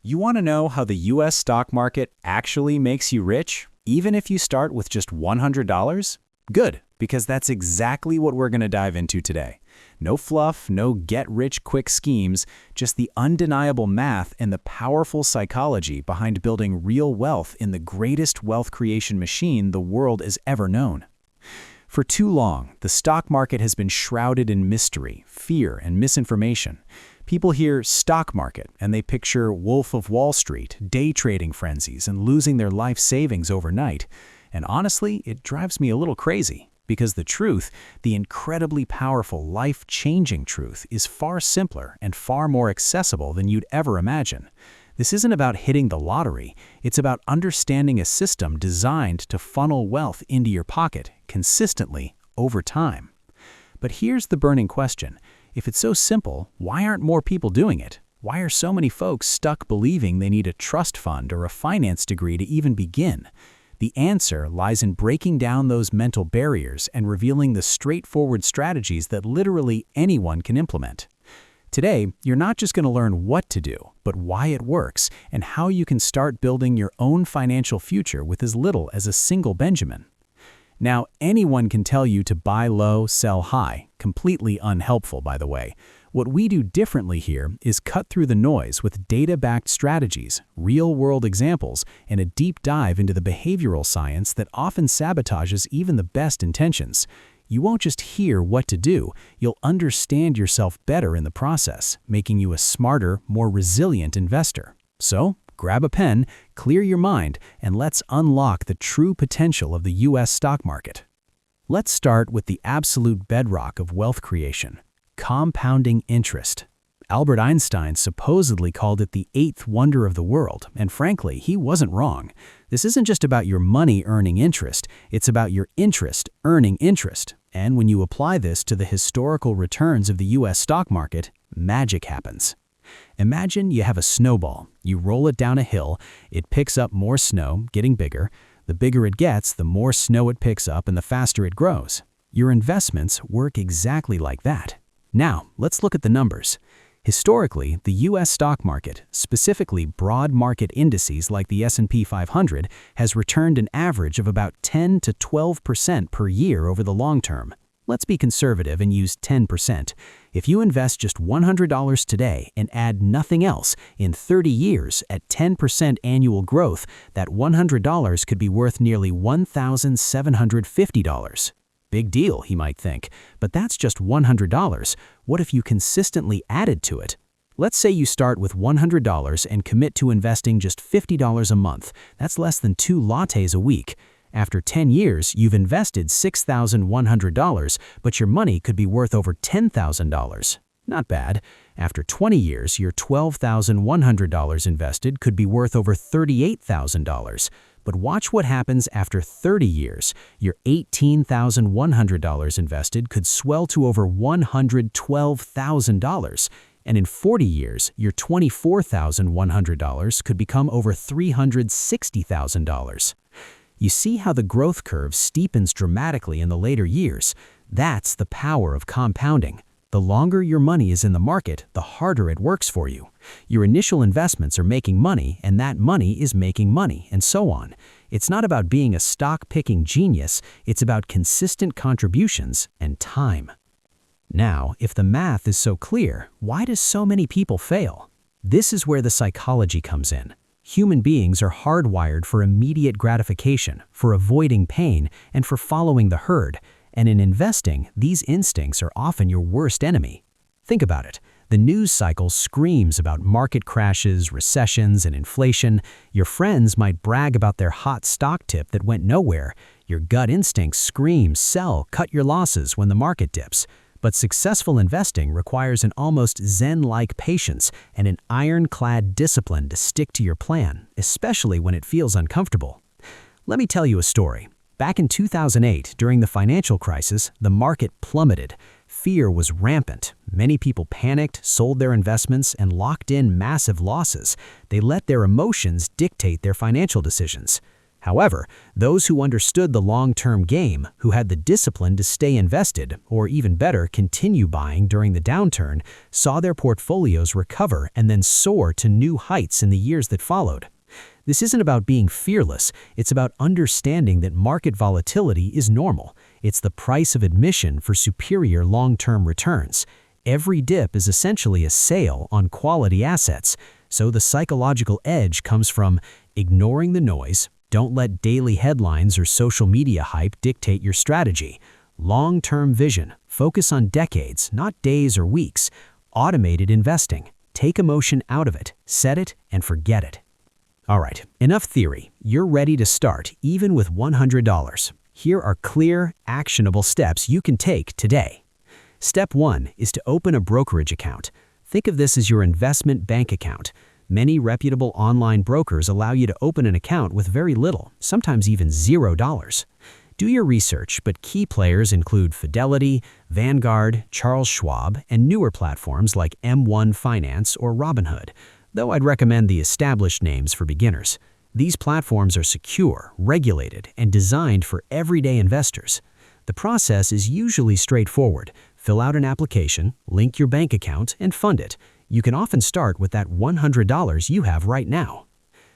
You want to know how the US stock market actually makes you rich, even if you start with just $100? Good, because that's exactly what we're going to dive into today. No fluff, no get-rich-quick schemes, just the undeniable math and the powerful psychology behind building real wealth in the greatest wealth creation machine the world has ever known. For too long, the stock market has been shrouded in mystery, fear, and misinformation. People hear stock market and they picture Wolf of Wall Street, day trading frenzies, and losing their life savings overnight. And honestly, it drives me a little crazy, because the truth, the incredibly powerful, life-changing truth, is far simpler and far more accessible than you'd ever imagine. This isn't about hitting the lottery, it's about understanding a system designed to funnel wealth into your pocket consistently over time. But here's the burning question. If it's so simple, why aren't more people doing it? Why are so many folks stuck believing they need a trust fund or a finance degree to even begin? The answer lies in breaking down those mental barriers and revealing the straightforward strategies that literally anyone can implement. Today, you're not just going to learn what to do, but why it works and how you can start building your own financial future with as little as a single Benjamin. Now, anyone can tell you to buy low, sell high, completely unhelpful, by the way. What we do differently here is cut through the noise with data-backed strategies, real-world examples, and a deep dive into the behavioral science that often sabotages even the best intentions. You won't just hear what to do, you'll understand yourself better in the process, making you a smarter, more resilient investor. So, grab a pen, clear your mind, and let's unlock the true potential of the US stock market. Let's start with the absolute bedrock of wealth creation: compounding interest. Albert Einstein supposedly called it the eighth wonder of the world, and frankly, he wasn't wrong. This isn't just about your money earning interest, it's about your interest earning interest. And when you apply this to the historical returns of the US stock market, magic happens. Imagine you have a snowball. You roll it down a hill, it picks up more snow, getting bigger. The bigger it gets, the more snow it picks up and the faster it grows. Your investments work exactly like that. Now, let's look at the numbers. Historically, the US stock market, specifically broad market indices like the S&P 500, has returned an average of about 10 to 12% per year over the long term. Let's be conservative and use 10%. If you invest just $100 today and add nothing else, in 30 years at 10% annual growth, that $100 could be worth nearly $1,750. Big deal, he might think, but that's just $100. What if you consistently added to it? Let's say you start with $100 and commit to investing just $50 a month. That's less than 2 lattes a week. After 10 years, you've invested $6,100, but your money could be worth over $10,000. Not bad. After 20 years, your $12,100 invested could be worth over $38,000. But watch what happens after 30 years. Your $18,100 invested could swell to over $112,000. And in 40 years, your $24,100 could become over $360,000. You see how the growth curve steepens dramatically in the later years? That's the power of compounding. The longer your money is in the market, the harder it works for you. Your initial investments are making money, and that money is making money, and so on. It's not about being a stock-picking genius, it's about consistent contributions and time. Now, if the math is so clear, why do so many people fail? This is where the psychology comes in. Human beings are hardwired for immediate gratification, for avoiding pain, and for following the herd. And in investing, these instincts are often your worst enemy. Think about it. The news cycle screams about market crashes, recessions, and inflation. Your friends might brag about their hot stock tip that went nowhere. Your gut instinct screams, sell, cut your losses when the market dips. But successful investing requires an almost Zen-like patience and an ironclad discipline to stick to your plan, especially when it feels uncomfortable. Let me tell you a story. Back in 2008, during the financial crisis, the market plummeted. Fear was rampant. Many people panicked, sold their investments, and locked in massive losses. They let their emotions dictate their financial decisions. However, those who understood the long-term game, who had the discipline to stay invested, or even better, continue buying during the downturn, saw their portfolios recover and then soar to new heights in the years that followed. This isn't about being fearless, it's about understanding that market volatility is normal. It's the price of admission for superior long-term returns. Every dip is essentially a sale on quality assets, so the psychological edge comes from ignoring the noise. Don't let daily headlines or social media hype dictate your strategy. Long-term vision, focus on decades, not days or weeks. Automated investing, take emotion out of it, set it and forget it. All right, enough theory. You're ready to start, even with $100. Here are clear, actionable steps you can take today. Step 1 is to open a brokerage account. Think of this as your investment bank account. Many reputable online brokers allow you to open an account with very little, sometimes even $0. Do your research, but key players include Fidelity, Vanguard, Charles Schwab, and newer platforms like M1 Finance or Robinhood, though I'd recommend the established names for beginners. These platforms are secure, regulated, and designed for everyday investors. The process is usually straightforward. Fill out an application, link your bank account, and fund it. You can often start with that $100 you have right now.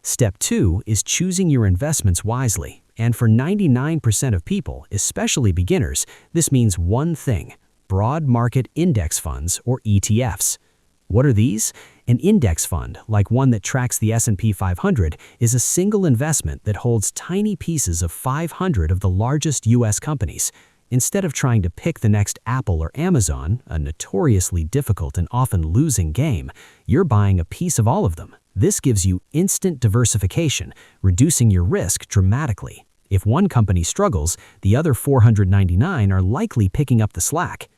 Step 2 is choosing your investments wisely. And for 99% of people, especially beginners, this means one thing: broad market index funds or ETFs. What are these? An index fund, like one that tracks the S&P 500, is a single investment that holds tiny pieces of 500 of the largest U.S. companies. Instead of trying to pick the next Apple or Amazon, a notoriously difficult and often losing game, you're buying a piece of all of them. This gives you instant diversification, reducing your risk dramatically. If one company struggles, the other 499 are likely picking up the slack.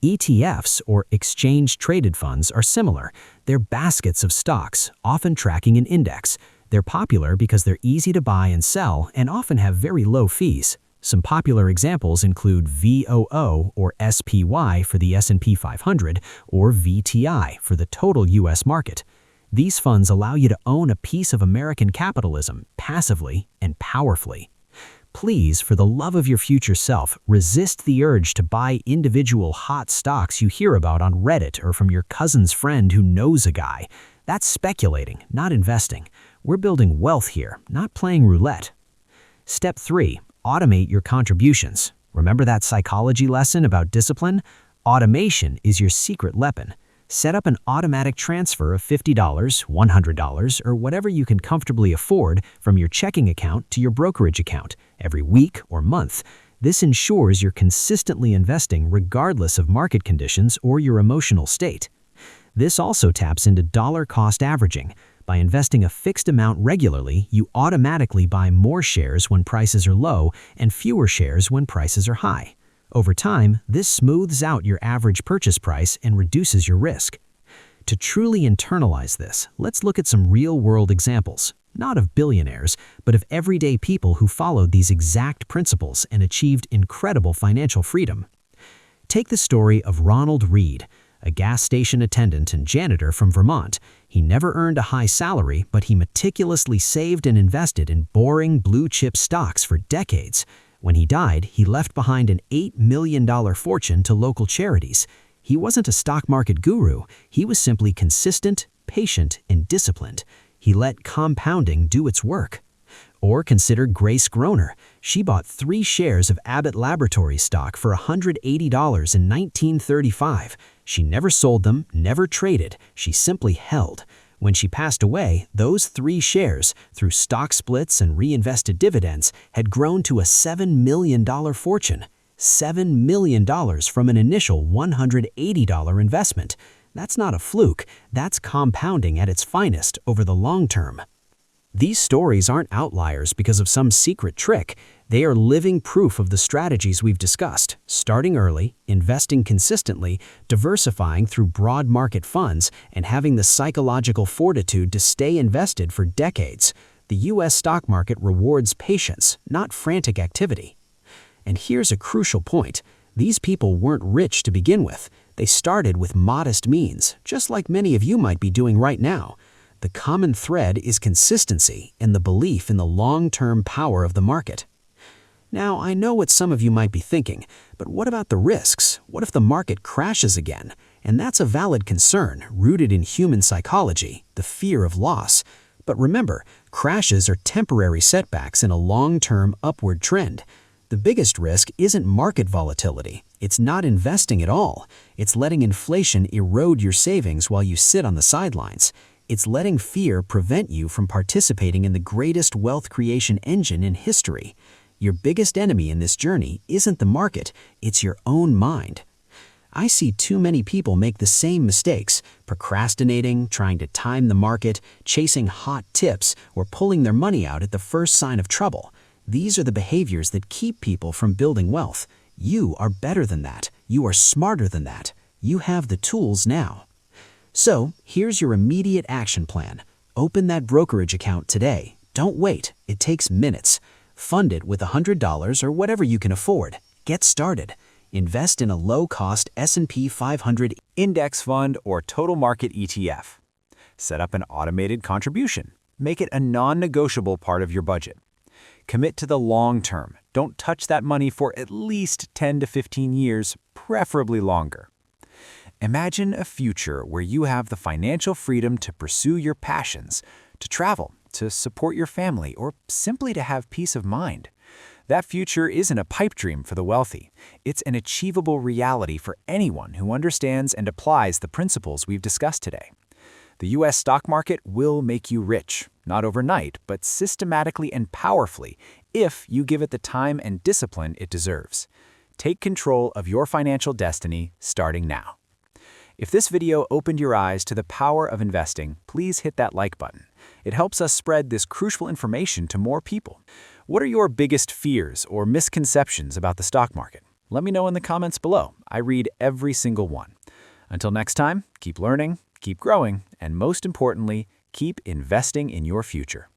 ETFs, or exchange-traded funds, are similar. They're baskets of stocks, often tracking an index. They're popular because they're easy to buy and sell and often have very low fees. Some popular examples include VOO or SPY for the S&P 500 or VTI for the total U.S. market. These funds allow you to own a piece of American capitalism passively and powerfully. Please, for the love of your future self, resist the urge to buy individual hot stocks you hear about on Reddit or from your cousin's friend who knows a guy. That's speculating, not investing. We're building wealth here, not playing roulette. Step 3. Automate your contributions. Remember that psychology lesson about discipline? Automation is your secret weapon. Set up an automatic transfer of $50, $100, or whatever you can comfortably afford from your checking account to your brokerage account every week or month. This ensures you're consistently investing regardless of market conditions or your emotional state. This also taps into dollar cost averaging. By investing a fixed amount regularly, you automatically buy more shares when prices are low and fewer shares when prices are high. Over time, this smooths out your average purchase price and reduces your risk. To truly internalize this, let's look at some real-world examples, not of billionaires, but of everyday people who followed these exact principles and achieved incredible financial freedom. Take the story of Ronald Reed, a gas station attendant and janitor from Vermont. He never earned a high salary, but he meticulously saved and invested in boring blue-chip stocks for decades. When he died, he left behind an $8 million fortune to local charities. He wasn't a stock market guru. He was simply consistent, patient, and disciplined. He let compounding do its work. Or consider Grace Groner. She bought 3 shares of Abbott Laboratories stock for $180 in 1935. She never sold them, never traded. She simply held. When she passed away, those 3 shares, through stock splits and reinvested dividends, had grown to a $7 million fortune. $7 million from an initial $180 investment. That's not a fluke. That's compounding at its finest over the long term. These stories aren't outliers because of some secret trick. They are living proof of the strategies we've discussed: starting early, investing consistently, diversifying through broad market funds, and having the psychological fortitude to stay invested for decades. The U.S. stock market rewards patience, not frantic activity. And here's a crucial point. These people weren't rich to begin with. They started with modest means, just like many of you might be doing right now. The common thread is consistency and the belief in the long-term power of the market. Now, I know what some of you might be thinking, but what about the risks? What if the market crashes again? And that's a valid concern, rooted in human psychology, the fear of loss. But remember, crashes are temporary setbacks in a long-term upward trend. The biggest risk isn't market volatility. It's not investing at all. It's letting inflation erode your savings while you sit on the sidelines. It's letting fear prevent you from participating in the greatest wealth creation engine in history. Your biggest enemy in this journey isn't the market, it's your own mind. I see too many people make the same mistakes, procrastinating, trying to time the market, chasing hot tips, or pulling their money out at the first sign of trouble. These are the behaviors that keep people from building wealth. You are better than that. You are smarter than that. You have the tools now. So, here's your immediate action plan. Open that brokerage account today. Don't wait. It takes minutes. Fund it with $100 or whatever you can afford. Get started. Invest in a low-cost S&P 500 Index fund or total market ETF. Set up an automated contribution. Make it a non-negotiable part of your budget. Commit to the long term. Don't touch that money for at least 10 to 15 years, preferably longer. Imagine a future where you have the financial freedom to pursue your passions, to travel, to support your family, or simply to have peace of mind. That future isn't a pipe dream for the wealthy. It's an achievable reality for anyone who understands and applies the principles we've discussed today. The U.S. stock market will make you rich, not overnight, but systematically and powerfully if you give it the time and discipline it deserves. Take control of your financial destiny starting now. If this video opened your eyes to the power of investing, please hit that like button. It helps us spread this crucial information to more people. What are your biggest fears or misconceptions about the stock market? Let me know in the comments below. I read every single one. Until next time, keep learning, keep growing, and most importantly, keep investing in your future.